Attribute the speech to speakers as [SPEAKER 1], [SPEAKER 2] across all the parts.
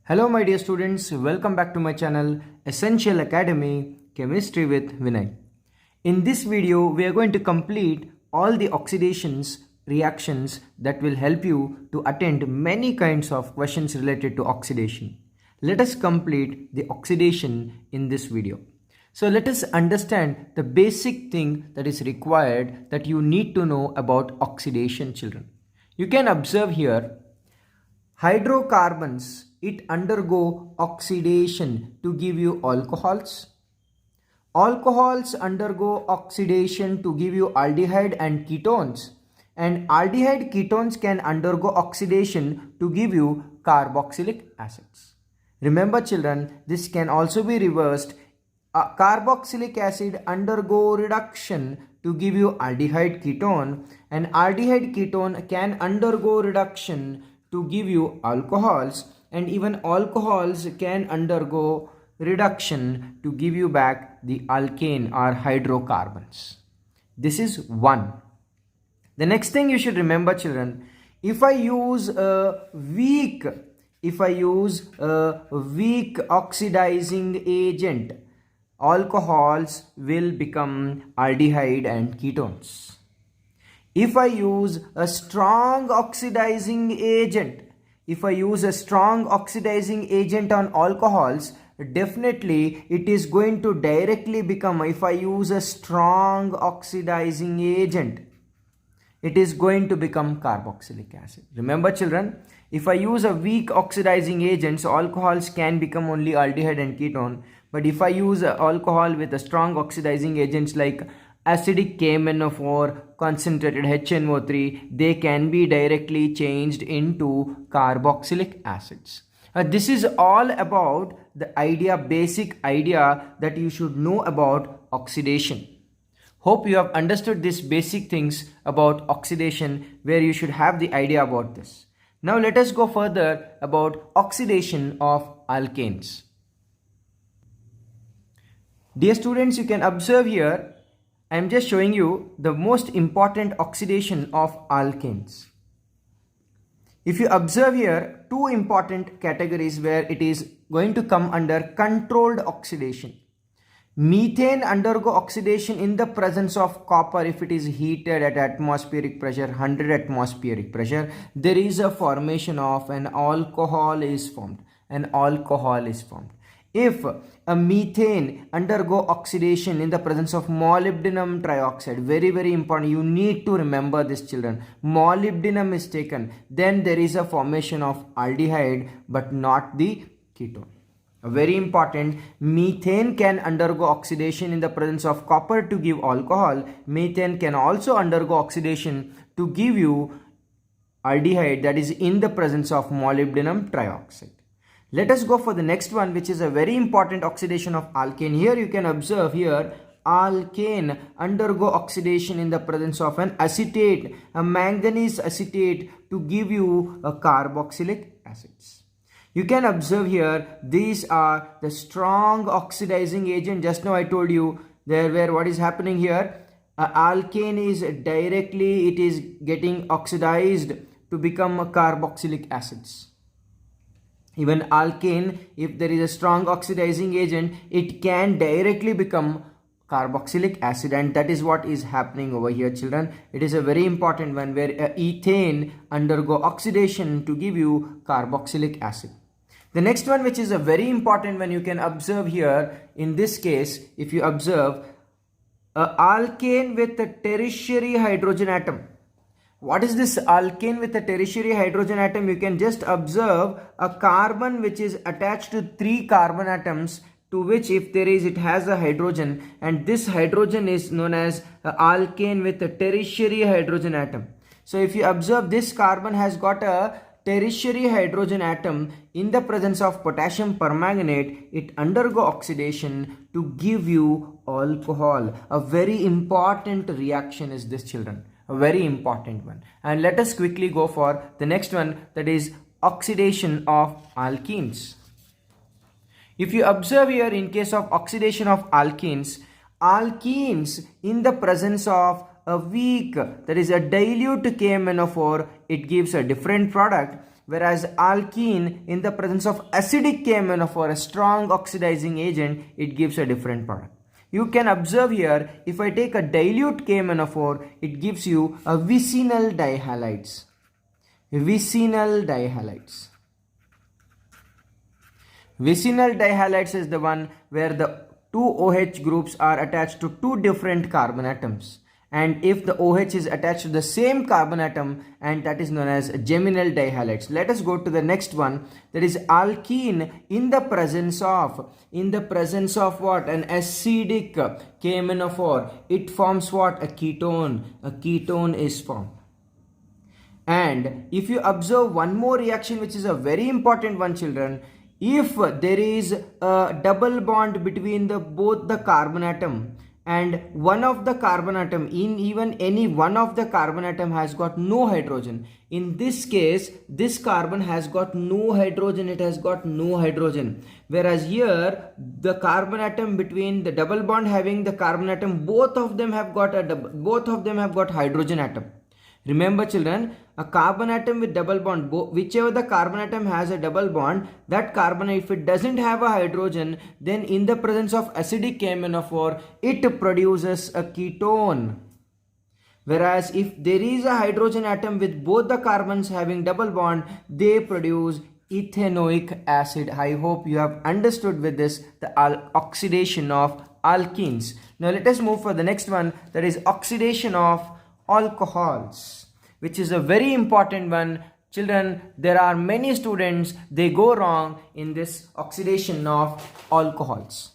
[SPEAKER 1] Hello my dear students, welcome back to my channel Essential Academy Chemistry with Vinay. In this video, we are going to complete all the oxidations reactions that will help you to attend many kinds of questions related to oxidation. Let us complete the oxidation in this video. So let us understand the basic thing that is required that you need to know about oxidation, children. You can observe here hydrocarbons, it undergo oxidation to give you alcohols. Alcohols undergo oxidation to give you aldehyde and ketones. And aldehyde ketones can undergo oxidation to give you carboxylic acids. Remember children, this can also be reversed. Carboxylic acid undergo reduction to give you aldehyde ketone, and aldehyde ketone can undergo reduction to give you alcohols, and even alcohols can undergo reduction to give you back the alkane or hydrocarbons. This is one. The next thing you should remember children, if I use a weak oxidizing agent, alcohols will become aldehyde and ketones. If I use a strong oxidizing agent, on alcohols, definitely it is going to directly become, if I use a strong oxidizing agent, it is going to become carboxylic acid. Remember children, if I use a weak oxidizing agent, so alcohols can become only aldehyde and ketone. But if I use alcohol with a strong oxidizing agents like acidic KMnO4, concentrated HNO3, they can be directly changed into carboxylic acids. This is all about the basic idea that you should know about oxidation. Hope you have understood these basic things about oxidation, where you should have the idea about this. Now let us go further about oxidation of alkanes. Dear students, you can observe here, I am just showing you the most important oxidation of alkanes. If you observe here, two important categories where it is going to come under controlled oxidation. Methane undergo oxidation in the presence of copper if it is heated at atmospheric pressure, 100 atmospheric pressure. There is a formation of an alcohol is formed. If a methane undergo oxidation in the presence of molybdenum trioxide, very important, you need to remember this children, molybdenum is taken, then there is a formation of aldehyde but not the ketone. Very important, methane can undergo oxidation in the presence of copper to give alcohol. Methane can also undergo oxidation to give you aldehyde, that is in the presence of molybdenum trioxide. Let us go for the next one, which is a very important oxidation of alkane. Here you can observe here, alkane undergo oxidation in the presence of an acetate, a manganese acetate, to give you a carboxylic acids. You can observe here, these are the strong oxidizing agent. Just now I told you there where what is happening here, alkane is directly, it is getting oxidized to become a carboxylic acids. Even alkane, if there is a strong oxidizing agent, it can directly become carboxylic acid, and that is what is happening over here children. It is a very important one where ethane undergo oxidation to give you carboxylic acid. The next one, which is a very important one, you can observe here, in this case, if you observe alkane with a tertiary hydrogen atom. What is this alkane with a tertiary hydrogen atom? You can just observe a carbon which is attached to 3 carbon atoms, to which if there is, it has a hydrogen, and this hydrogen is known as alkane with a tertiary hydrogen atom. So if you observe, this carbon has got a tertiary hydrogen atom in the presence of potassium permanganate, it undergo oxidation to give you alcohol. A very important reaction is this children, a very important one. And let us quickly go for the next one, that is oxidation of alkenes. If you observe here, in case of oxidation of alkenes in the presence of a weak, that is a dilute KMnO4, it gives a different product. whereas alkene in the presence of acidic KMnO4, a strong oxidizing agent, it gives a different product. You can observe here, if I take a dilute KMnO4, it gives you a vicinal dihalides. Vicinal dihalides. Vicinal dihalides is the one where the two OH groups are attached to two different carbon atoms. And if the OH is attached to the same carbon atom, and that is known as geminal dihalides. Let us go to the next one, that is alkene in the presence of what? An acidic KMnO4. It forms what? A ketone. A ketone is formed. And if you observe one more reaction, which is a very important one, children, if there is a double bond between both the carbon atom, and one of the carbon atom, in even any one of the carbon atom has got no hydrogen. In this case, this carbon has got no hydrogen, it has got no hydrogen. Whereas here, the carbon atom between the double bond having the carbon atom, both of them have got hydrogen atom. Remember children, a carbon atom with double bond, whichever the carbon atom has a double bond, that carbon, if it doesn't have a hydrogen, then in the presence of acidic KMnO4, it produces a ketone. Whereas if there is a hydrogen atom with both the carbons having double bond, they produce ethanoic acid. I hope you have understood with this the oxidation of alkenes. Now let us move for the next one, that is oxidation of alcohols, which is a very important one. Children, there are many students, they go wrong in this oxidation of alcohols.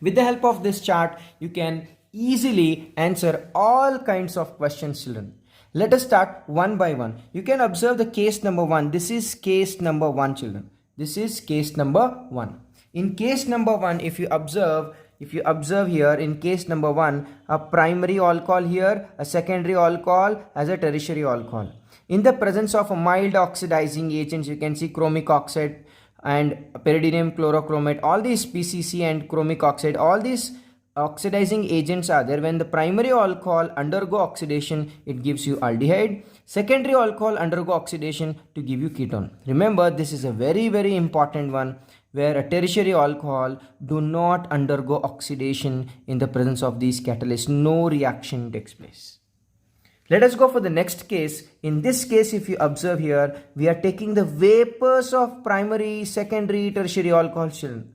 [SPEAKER 1] With the help of this chart, you can easily answer all kinds of questions, children. Let us start one by one. You can observe the case number 1. This is case number 1, children. This is case number 1. In case number 1, if you observe here, in case number 1, a primary alcohol here, a secondary alcohol as a tertiary alcohol. In the presence of a mild oxidizing agents, you can see chromic oxide and pyridinium chlorochromate, all these PCC and chromic oxide, all these oxidizing agents are there. When the primary alcohol undergo oxidation, it gives you aldehyde. Secondary alcohol undergo oxidation to give you ketone. Remember, this is a very, very important one, where a tertiary alcohol do not undergo oxidation in the presence of these catalysts. No reaction takes place. Let us go for the next case. In this case, if you observe here, we are taking the vapors of primary, secondary, tertiary alcohol, children.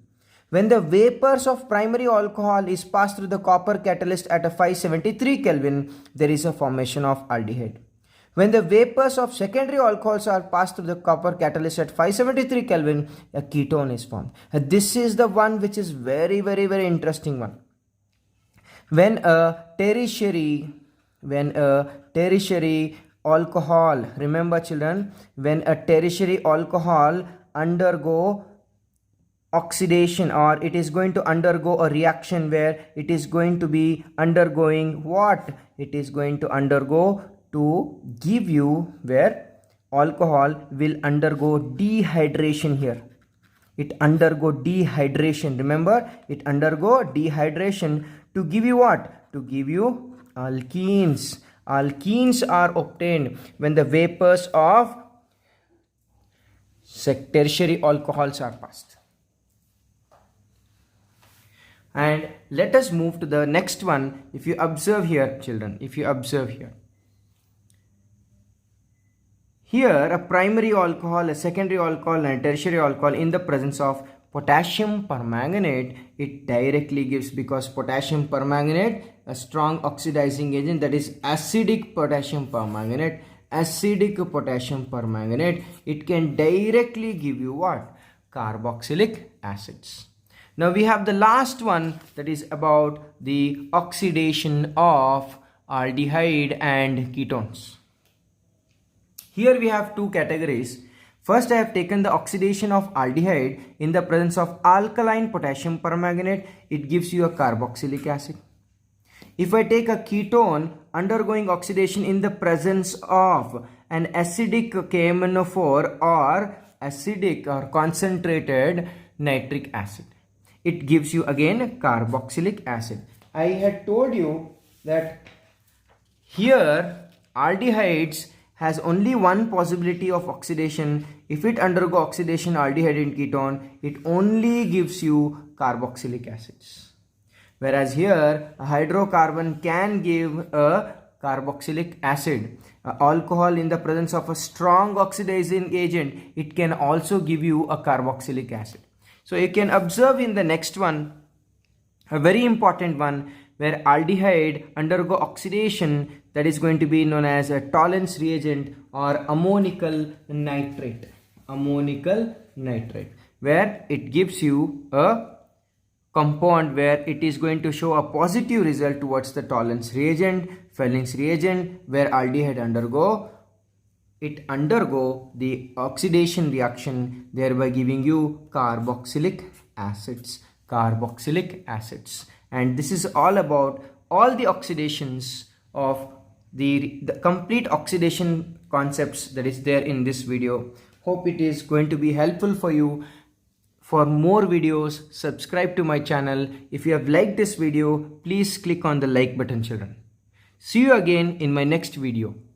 [SPEAKER 1] When the vapors of primary alcohol is passed through the copper catalyst at a 573 Kelvin, there is a formation of aldehyde. When the vapors of secondary alcohols are passed through the copper catalyst at 573 Kelvin, a ketone is formed. This is the one which is very, very, very interesting one. When a tertiary alcohol, remember children, when a tertiary alcohol undergo oxidation, or it is going to undergo a reaction where it is going to be undergoing what? It is going to undergo to give you where alcohol will undergo dehydration here. It undergo dehydration. Remember, it undergo dehydration to give you what? To give you alkenes. Alkenes are obtained when the vapors of tertiary alcohols are passed. And let us move to the next one. If you observe here, children, if you observe here, a primary alcohol, a secondary alcohol, and a tertiary alcohol in the presence of potassium permanganate, it directly gives, because potassium permanganate, a strong oxidizing agent, that is acidic potassium permanganate, it can directly give you what? Carboxylic acids. Now we have the last one, that is about the oxidation of aldehyde and ketones. Here we have two categories. First, I have taken the oxidation of aldehyde in the presence of alkaline potassium permanganate. It gives you a carboxylic acid. If I take a ketone undergoing oxidation in the presence of an acidic KMnO4 or acidic or concentrated nitric acid, it gives you again carboxylic acid. I had told you that here aldehydes has only one possibility of oxidation. If it undergo oxidation aldehyde and ketone, it only gives you carboxylic acids. Whereas here a hydrocarbon can give a carboxylic acid. Alcohol in the presence of a strong oxidizing agent, it can also give you a carboxylic acid. So you can observe in the next one, a very important one, where aldehyde undergo oxidation, that is going to be known as a Tollens reagent or ammonical nitrate. Ammonical nitrate, where it gives you a compound where it is going to show a positive result towards the Tollens reagent, Fellings reagent, where aldehyde undergo the oxidation reaction, thereby giving you carboxylic acids. And this is all about all the oxidations of the complete oxidation concepts that is there in this video. Hope it is going to be helpful for you. For more videos, subscribe to my channel. If you have liked this video, please click on the like button, children. See you again in my next video.